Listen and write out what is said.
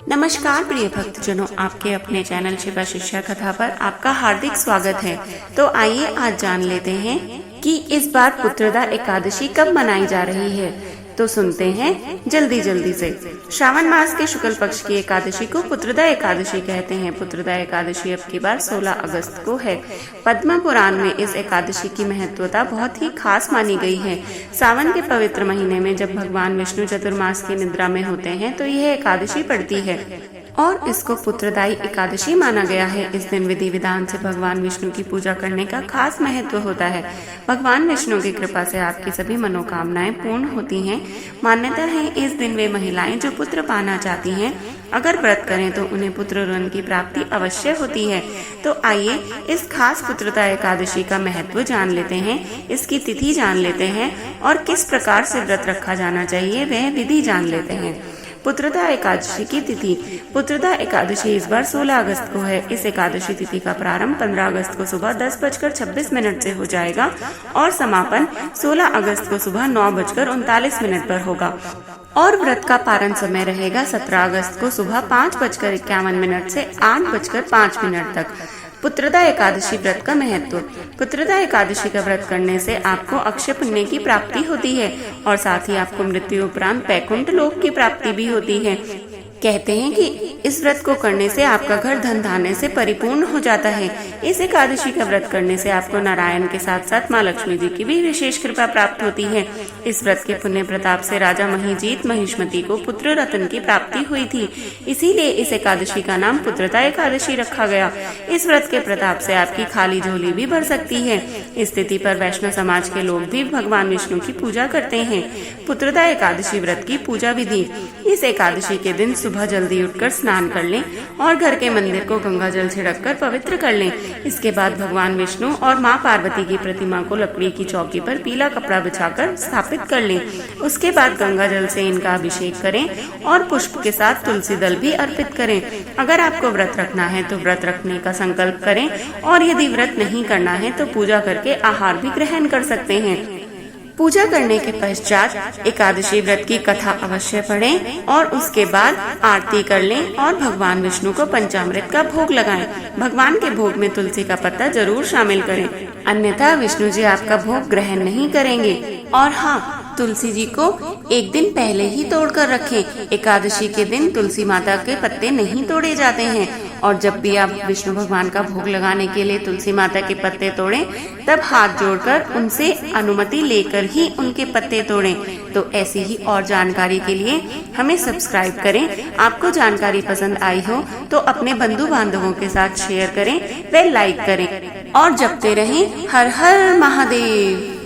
नमस्कार प्रिय भक्तजनों, आपके अपने चैनल शिवा शिष्या कथा पर आपका हार्दिक स्वागत है। तो आइए आज जान लेते हैं कि इस बार पुत्रदा एकादशी कब मनाई जा रही है। तो सुनते हैं जल्दी से। श्रावण मास के शुक्ल पक्ष की एकादशी को पुत्रदा एकादशी कहते हैं। पुत्रदा एकादशी अब की बार 16 अगस्त को है। पद्म पुराण में इस एकादशी की महत्वता बहुत ही खास मानी गई है। सावन के पवित्र महीने में जब भगवान विष्णु चतुर्मास की निद्रा में होते हैं तो यह एकादशी पड़ती है और इसको पुत्रदायी एकादशी माना गया है। इस दिन विधि विधान से भगवान विष्णु की पूजा करने का खास महत्व होता है। भगवान विष्णु की कृपा से आपकी सभी मनोकामनाएं पूर्ण होती हैं। मान्यता है इस दिन वे महिलाएं जो पुत्र पाना चाहती हैं, अगर व्रत करें तो उन्हें पुत्र रन की प्राप्ति अवश्य होती है। तो आइए इस खास पुत्रदा एकादशी का महत्व जान लेते हैं, इसकी तिथि जान लेते हैं और किस प्रकार से व्रत रखा जाना चाहिए वह विधि जान लेते हैं। पुत्रदा एकादशी की तिथि। पुत्रदा एकादशी इस बार 16 अगस्त को है। इस एकादशी तिथि का प्रारंभ 15 अगस्त को सुबह 10:26 से हो जाएगा और समापन 16 अगस्त को सुबह 9:39 पर होगा और व्रत का समय रहेगा 17 अगस्त को सुबह 5:51 से 8:05 तक। पुत्रदा एकादशी व्रत का महत्व। पुत्रदा एकादशी का व्रत करने से आपको अक्षय पुण्य की प्राप्ति होती है और साथ ही आपको मृत्यु उपरांत वैकुंठ लोक की प्राप्ति भी होती है। कहते हैं कि इस व्रत को करने से आपका घर धन धान्य से परिपूर्ण हो जाता है। इस एकादशी का व्रत करने से आपको नारायण के साथ साथ माँ लक्ष्मी जी की भी विशेष कृपा प्राप्त होती है। इस व्रत के पुण्य प्रताप से राजा महिजीत महिष्मती को पुत्र रत्न की प्राप्ति हुई थी, इसीलिए इस एकादशी का नाम पुत्रदा एकादशी रखा गया। इस व्रत के प्रताप से आपकी खाली झोली भी भर सकती है। इस तिथि पर वैष्णव समाज के लोग भी भगवान विष्णु की पूजा करते हैं। पुत्रदा एकादशी व्रत की पूजा विधि। इस एकादशी के दिन सुबह जल्दी उठकर स्नान कर लें और घर के मंदिर को गंगा जल छिड़ककर पवित्र कर लें। इसके बाद भगवान विष्णु और माँ पार्वती की प्रतिमा को लकड़ी की चौकी पर पीला कपड़ा बिछाकर स्थापित कर लें। उसके बाद गंगा जल से इनका अभिषेक करें और पुष्प के साथ तुलसी दल भी अर्पित करें। अगर आपको व्रत रखना है तो व्रत रखने का संकल्प करें और यदि व्रत नहीं करना है तो पूजा करके आहार भी ग्रहण कर सकते हैं। पूजा करने के पश्चात एकादशी व्रत की कथा अवश्य पढ़ें और उसके बाद आरती कर लें और भगवान विष्णु को पंचामृत का भोग लगाएं। भगवान के भोग में तुलसी का पत्ता जरूर शामिल करें, अन्यथा विष्णु जी आपका भोग ग्रहण नहीं करेंगे। और हाँ, तुलसी जी को एक दिन पहले ही तोड़ कर रखें। एकादशी के दिन तुलसी माता के पत्ते नहीं तोड़े जाते हैं और जब भी आप विष्णु भगवान का भोग लगाने के लिए तुलसी माता के पत्ते तोड़ें तब हाथ जोड़कर उनसे अनुमति लेकर ही उनके पत्ते तोड़ें। तो ऐसी ही और जानकारी के लिए हमें सब्सक्राइब करें। आपको जानकारी पसंद आई हो तो अपने बंधु बांधवों के साथ शेयर करें व लाइक करें और जपते रहें हर हर महादेव।